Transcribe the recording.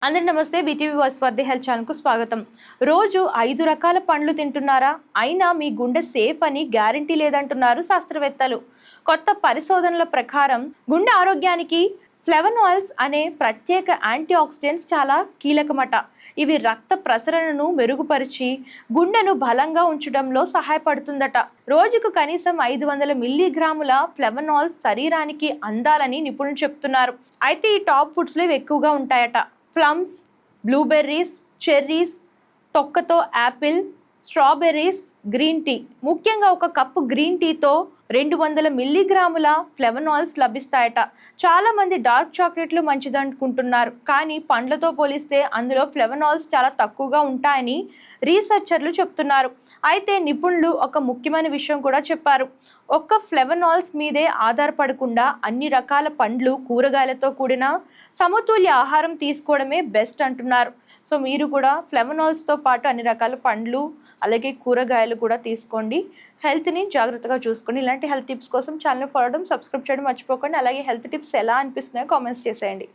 అందరి నమస్తే. BTV voice for the health ఛానల్కు స్వాగతం. రోజు 5 రకాల పండ్లు తింటున్నారా? అయినా మీ గుండె సేఫ్ అని గ్యారంటీ లేదంటున్నారు శాస్త్రవేత్తలు. కొత్త పరిశోధనల ప్రకారం గుండె ఆరోగ్యానికి ఫ్లేవనాయిడ్స్ అనే ప్రత్యేక యాంటీ ఆక్సిడెంట్స్ చాలా కీలకమట. ఇవి రక్త ప్రసరణను మెరుగుపరిచి గుండెను బలంగా ఉంచడంలో సహాయపడుతుందట. రోజుకు కనీసం 500 మిల్లీగ్రాముల ఫ్లేవనాయిడ్స్ శరీరానికి అందాలని నిపుణులు చెప్తున్నారు. అయితే ఈ టాప్ ఫుడ్స్లో ఇవి ఎక్కువగా ఉంటాయట. ప్లమ్స్, బ్లూబెర్రీస్, చెర్రీస్, తొక్కతో యాపిల్, స్ట్రాబెర్రీస్, గ్రీన్ టీ. ముఖ్యంగా ఒక కప్పు గ్రీన్ టీతో 200 మిల్లీగ్రాముల ఫ్లేవనాయిడ్స్ లభిస్తాయట. చాలా మంది డార్క్ చాక్లెట్లు మంచిదనుకుంటున్నారు, కానీ పండ్లతో పోలిస్తే అందులో ఫ్లేవనాయిడ్స్ చాలా తక్కువగా ఉంటాయని రీసెర్చర్లు చెప్తున్నారు. అయితే నిపుణులు ఒక ముఖ్యమైన విషయం కూడా చెప్పారు. ఒక్క ఫ్లేవనాయిడ్స్ మీదే ఆధారపడకుండా అన్ని రకాల పండ్లు, కూరగాయలతో కూడిన సమతుల్య ఆహారం తీసుకోవడమే బెస్ట్ అంటున్నారు. సో మీరు కూడా ఫ్లేవనాయిడ్స్తో పాటు అన్ని రకాల పండ్లు అలాగే కూరగాయలు కూడా తీసుకోండి. హెల్త్ని జాగ్రత్తగా చూసుకోండి. ఇలాంటి హెల్త్ టిప్స్ కోసం ఛానల్ ఫాలో అవడం, సబ్స్క్రైబ్ చేయడం మర్చిపోకండి. అలాగే హెల్త్ టిప్స్ ఎలా అనిపిస్తున్నాయో కామెంట్స్ చేసేయండి.